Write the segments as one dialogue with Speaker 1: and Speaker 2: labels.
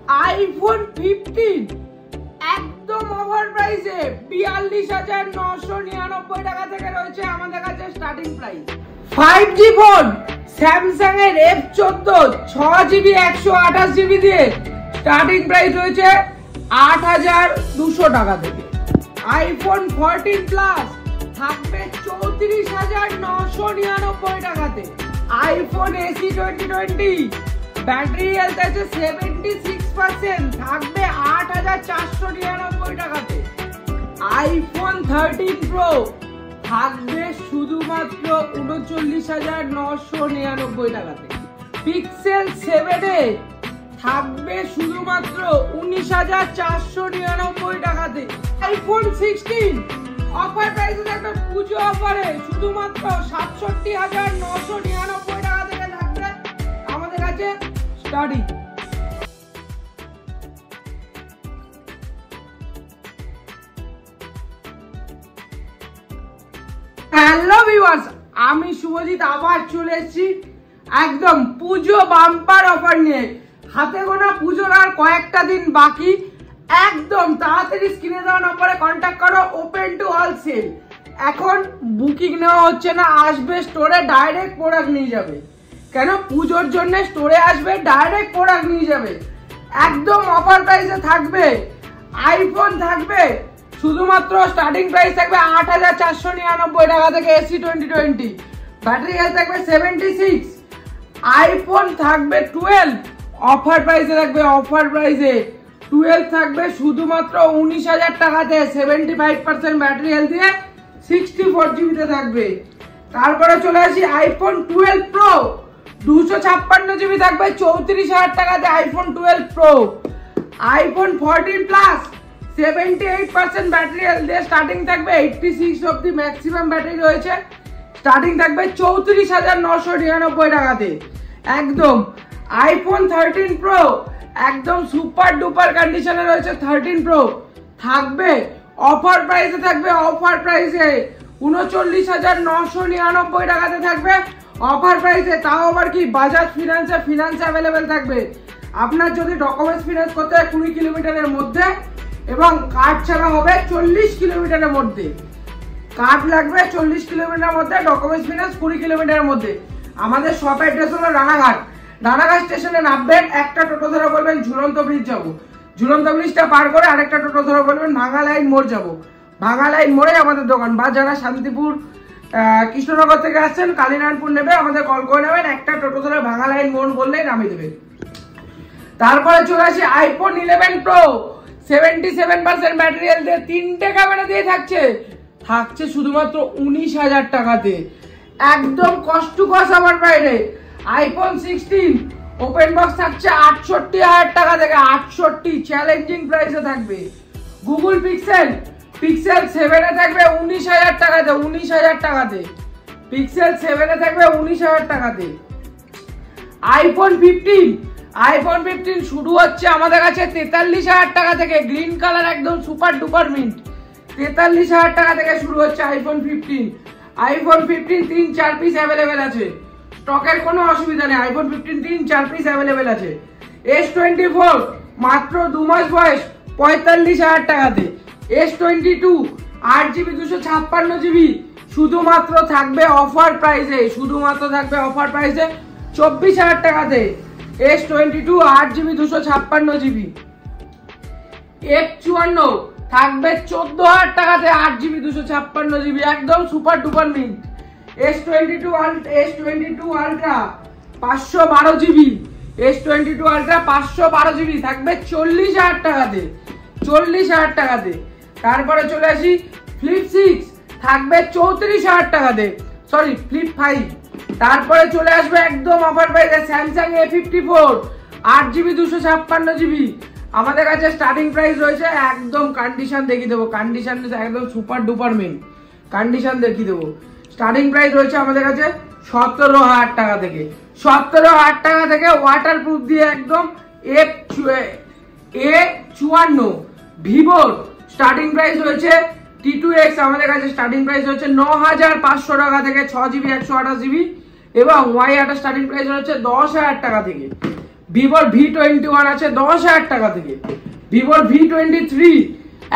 Speaker 1: IPhone 15 একদম over প্রাইসে 42,999 টাকা থেকে রয়েছে আমাদের কাছে starting price. 5G phone Samsung এর F14 6GB 128GB দিয়ে স্টার্টিং প্রাইস রয়েছে 8,200 টাকা থেকে। আইফোন 14 প্লাস থাকবে 34,999 টাকাতে। আইফোন SE 2020 ব্যাটারি হেলথ আছে 76%, থাকবে 8,499 টাকাতে। আইফোন 13 প্রো থাকবে শুধুমাত্র 39,999 টাকাতে। পিক্সেল 7 এ থাকবে শুধুমাত্র 19,499 টাকাতে। আইফোন 16 অফার প্রাইসে একটা পুজো অফারে শুধুমাত্র 67,999 টাকা থেকে থাকবে আমাদের কাছে স্টার্টিং। হ্যালো ভিউয়ার্স, আমি শুভজিৎ আবার চলে এসেছি একদম পুজো বাম্পার অফার নিয়ে। হাতে গোনা পুজোর আর কয়েকটা দিন বাকি, একদম তাড়াতাড়ি স্ক্রিনে দেওয়া নম্বরে কন্ট্যাক্ট করো। Open to all sale. এখন বুকিং নেওয়া হচ্ছে না, আসবে স্টোরে ডাইরেক্ট প্রোডাক্ট নিয়ে যাবে। কেন? পুজোর জন্য স্টোরে আসবে ডাইরেক্ট প্রোডাক্ট নিয়ে যাবে। একদম অফার প্রাইসে থাকবে। আইফোন থাকবে শুধুমাত্র স্টার্টিং প্রাইস থাকবে 8,499 টাকা থেকে। SE 2020 ব্যাটারি হেলথ থাকবে 76। আইফোন থাকবে 12 অফার প্রাইসে থাকবে। অফার প্রাইসে 12 থাকবে শুধুমাত্র 19,000 টাকাতে। 75% ব্যাটারি হেলথ দিয়ে 64GB তে থাকবে। তারপরে চলে আসি আইফোন 12 প্রো 256GB থাকবে 34,000 টাকাতে। IPhone 12 pro. IPhone 14 plus 78% battery health দিয়ে স্টার্টিং থাকবে। 86 অবধি ম্যাক্সিমাম ব্যাটারি রয়েছে। স্টার্টিং থাকবে 34,999 টাকাতে। একদম আইফোন 13 প্রো একদম সুপার ডুপার কন্ডিশনে রয়েছে। 13 প্রো থাকবে অফার প্রাইসে থাকবে। অফার প্রাইসে 39,999 টাকাতে থাকবে অফার প্রাইসে। তাও আবার কি বাজাজ ফিনান্স অ্যাভেলেবেল থাকবে। আপনার যদি ডকুমেন্টস ফিনান্স করতে হয় 20 কিলোমিটারের মধ্যে এবং কার্ড ছাড়া হবে 40 কিলোমিটারের মধ্যে। কার্ড লাগবে 40 কিলোমিটারের মধ্যে, ডকুমেন্টস ফিনান্স 20 কিলোমিটারের মধ্যে। আমাদের শপ অ্যাড্রেস হলো রানাঘাট স্টেশনে নামবেন, একটা টোটো ধরে বলবেন ঝুলন্ত ব্রিজ যাবো। ঝুলন্ত ব্রিজটা পার করে আরেকটা টোটো ধরে বলবেন ভাঙা লাইন মোড় যাবো। ভাঙা লাইন মোড়ে আমাদের দোকান। বা যারা শান্তিপুর কৃষ্ণনগর থেকে আসছেন কালীনারায়ণপুর নেবে, আমাদের কল করে নেবেন। একটা টোটো ধরে ভাঙা লাইন মোড় বললেই নামিয়ে দেবে। তারপরে চলে আসি আইফোন 11 প্রো 77% ব্যাটারি হেলথ দিয়ে 3টে ক্যামেরা দিয়ে থাকছে শুধুমাত্র 19,000 টাকাতে। একদম কষ্ট কস আমার বাইরে। আইফোন 16 ওপেন বক্স থাকছে 68,000 টাকা থেকে। 68 চ্যালেঞ্জিং প্রাইসে থাকবে। গুগল পিক্সেল 7 এ থাকবে 19,000 টাকাতে। 19,000 টাকাতে পিক্সেল 7 এ থাকবে 19,000 টাকাতে। আইফোন 15 শুরু হচ্ছে আমাদের কাছে 43,000 টাকা থেকে। গ্রিন কালার একদম সুপার ডুপার মিন্ট। 43,000 টাকা থেকে শুরু হচ্ছে আইফোন 15। আইফোন 15 3-4 পিস অ্যাভেলেবেল আছে। স্টকের কোনো অসুবিধা নেই। আইফোন 15 3-4 পিস অ্যাভেলেবেল আছে। S24 মাত্র 2 মাস বয়স 45,000 টাকাতে। S22 8GB 256GB শুধুমাত্র থাকবে অফার প্রাইসে। 24,000 টাকাতে। S22 8GB 256GB। F54 থাকবে 14,000 টাকাতে। 8GB 256GB একদম super duper mint. S22 Ultra 512GB। S22 Ultra 512GB থাকবে 40,000 টাকাতে। 40,000 টাকাতে। তারপরে চলে আসি ফ্লিপ 6 থাকবে 34,000 টাকাতে। Sorry flip 5। তারপরে চলে আসবে একদম অফার প্রাইসে স্যামসাং A54 8GB 256GB। আমাদের কাছে স্টার্টিং প্রাইস রয়েছে। একদম কন্ডিশন দেখিয়ে দেবো। কন্ডিশন একদম সুপার ডুপার মেন কন্ডিশন দেখিয়ে দেবো। স্টার্টিং প্রাইস রয়েছে আমাদের কাছে 17,000 টাকা থেকে। 17,000 টাকা থেকে ওয়াটার প্রুফ দিয়ে একদম A54 ভিভোর স্টার্টিং প্রাইস রয়েছে। T2X আমাদের কাছে স্টার্টিং প্রাইস হচ্ছে 9,500 টাকা থেকে 6GB 128GB এবং Y8 স্টার্টিং প্রাইস হচ্ছে 10,000 টাকা থেকে। ভিভোর V21 আছে 10,000 টাকা থেকে। ভিভোর V23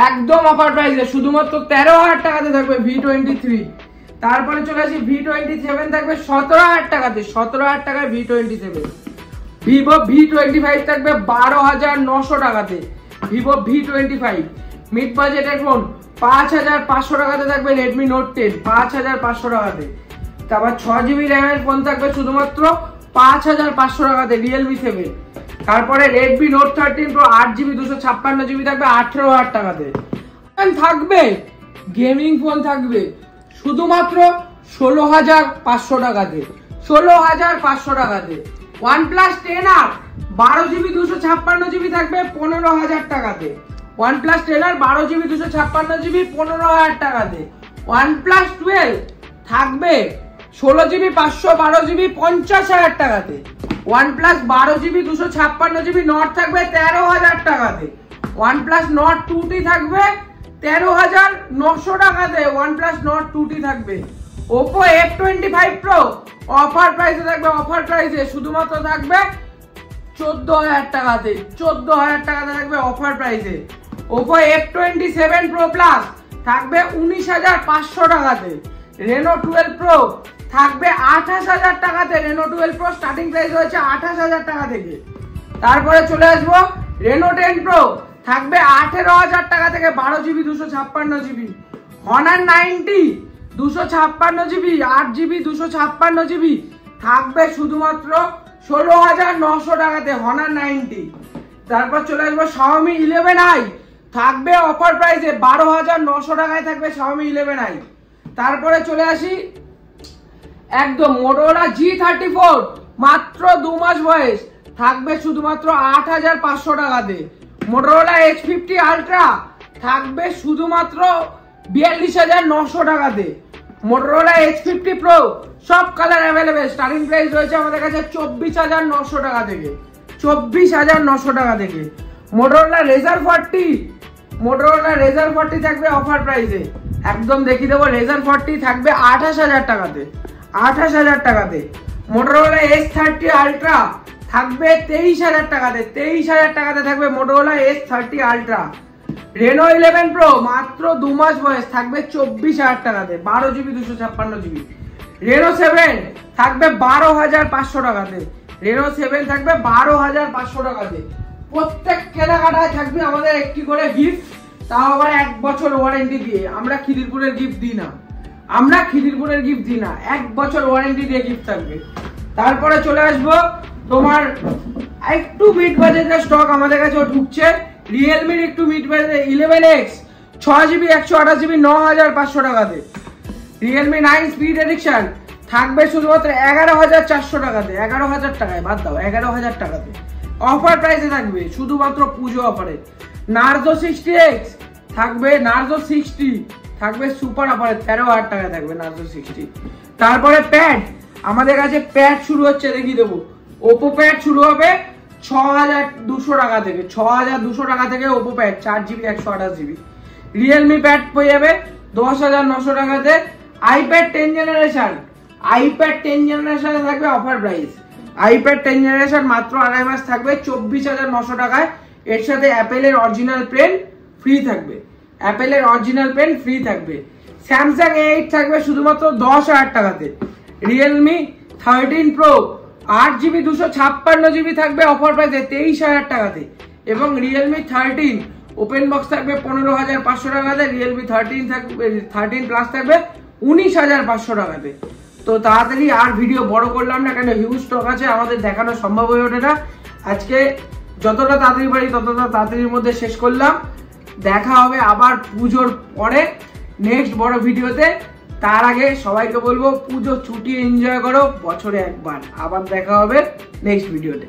Speaker 1: একদম অফার প্রাইসে শুধুমাত্র 13,000 টাকাতে থাকবে V23। তারপরে চলে আসি V27 থাকবে 17,000 টাকাতে, 17,000 টাকায় V27। ভিভো V25 থাকবে 12,900 টাকাতে, ভিভো V25। মিড বাজেটের ফোন 5,500 টাকাতে থাকবে রেডমি নোট 10, 5,500 টাকাতে। তারপর 6GB র্যামের ফোন থাকবে শুধুমাত্র 5,500 টাকাতে রিয়েলমি 7। তারপরে Redmi note 13 pro 8GB 256GB থাকবে 18,000 টাকাতে। থাকবে গেমিং ফোন থাকবে শুধুমাত্র 16,500 টাকাতে, 16,500 টাকাতে। OnePlus 10R 12GB 256GB থাকবে 15,000 টাকাতে। OnePlus 10R 12GB 256GB 15,000 টাকাতে। OnePlus 12 থাকবে 16GB 512GB 50,000 টাকাতে। OnePlus 12GB 256GB নট থাকবে 13,000 টাকাতে। OnePlus Nord 2T থাকবে 13,900 টাকাতে। OnePlus Nord 2T থাকবে। Oppo F25 Pro অফার প্রাইসে থাকবে, অফার প্রাইসে শুধুমাত্র থাকবে 14,000 টাকাতে, 14,000 টাকাতে থাকবে অফার প্রাইসে। Oppo F27 Pro Plus থাকবে 19,500 টাকাতে। Reno 12 Pro থাকবে 28,000 টাকাতে। Reno 12 Pro স্টার্টিং প্রাইস হচ্ছে 28,000 টাকা থেকে। তারপরে চলে আসবো Reno 10 Pro থাকবে 18,000 টাকা থেকে 12GB 256GB। Honor 90 256GB 8GB 256GB থাকবে শুধুমাত্র 16,900 টাকাতে Honor 90। তারপর চলে আসবো Xiaomi 11i থাকবে অফার প্রাইসে 12,900 টাকায় থাকবে Xiaomi 11i। তারপরে চলে আসি একদম Motorola G34 মাত্র 2 মাস বয়স থাকবে শুধুমাত্র 8,500 টাকাতে। Motorola H50 Ultra থাকবে শুধুমাত্র 42,900 টাকাতে। Motorola H50 Pro সব কালার অ্যাভেলেবেল, স্টার্টিং প্রাইস রয়েছে আমাদের কাছে 24,900 টাকা থেকে, 24,900 টাকা থেকে। Motorola Razr 40 থাকবে অফার প্রাইসে, একদম দেখিয়ে দেবো। Razr 40 থাকবে 28,000 টাকাতে, 28,000 টাকাতে। Motorola S30 Ultra থাকবে 23,000 টাকাতে, 23,000 টাকাতে থাকবে Motorola S30 Ultra। Reno 11 Pro মাত্র 2 মাস বয়স থাকবে 24,000 টাকাতে, 12GB 256GB। Reno 7 থাকবে 12,500 টাকাতে, Reno 7 থাকবে 12,500 টাকাতে। প্রত্যেক কেনাকাটায় থাকবে আমাদের একটি করে গিফট, তাও আবার 1 বছর ওয়ারেন্টি দিয়ে। আমরা খিদিরপুরের গিফট দিই না, 1 বছর ওয়ারেন্টি দিয়ে গিফট থাকবে। তারপরে চলে আসবো তোমার একটু মিড বাজেটের স্টক আমাদের কাছে ঢুকছে। রিয়েলমির একটু mid budget 11X 6GB 128GB 9,500 টাকাতে। রিয়েলমি 9 স্পিড এডিকশন থাকবে শুধুমাত্র 11,400 টাকাতে, 11,000 টাকায় বাদ দাও, 11,000 টাকাতে অফার প্রাইসে থাকবে শুধুমাত্র পুজো অফারে। Narzo 60X থাকবে, Narzo 60 থাকবে সুপার অফারে 13,000 টাকা থাকবে Narzo 60। তারপরে প্যাড আমাদের কাছে প্যাড শুরু হচ্ছে, দেখিয়ে দেবো। Oppo প্যাড শুরু হবে 6,200 টাকা থেকে, 6,200 টাকা থেকে Oppo pad 4GB 128GB। Realme pad পেয়ে যাবে 10,900 টাকাতে। iPad 10 জেনারেশন, iPad 10 জেনারেশনে থাকবে অফার প্রাইস। iPad 10 জেনারেশন মাত্র 2.5 মাস থাকবে 24,900 টাকায়। এর সাথে অ্যাপেলের অরিজিনাল পেন ফ্রি থাকবে, অ্যাপেলের অরিজিনাল পেন ফ্রি থাকবে। Samsung A8 থাকবে শুধুমাত্র 10,000 টাকাতে। Realme 13 Pro 8GB 256GB থাকবে অফার প্রাইসে 23,000 টাকাতে। এবং Realme 13 ওপেন বক্স থাকবে 15,500 টাকাতে। Realme 13 থাকবে, 13 প্লাস থাকবে 19,500 টাকাতে। তো তাড়াতাড়ি আর ভিডিও বড় করলাম না, কেন হিউজ স্টক আছে, আমাদের দেখানো সম্ভব হয়ে ওঠে না। আজকে যতটা তাড়াতাড়ি পারি ততটা তাড়াতাড়ির মধ্যে শেষ করলাম। দেখা হবে আবার পুজোর পরে নেক্সট বড় ভিডিওতে। তার আগে সবাইকে বলবো পুজো ছুটি এনজয় করো, বছরে একবার। আবার দেখা হবে নেক্সট ভিডিওতে।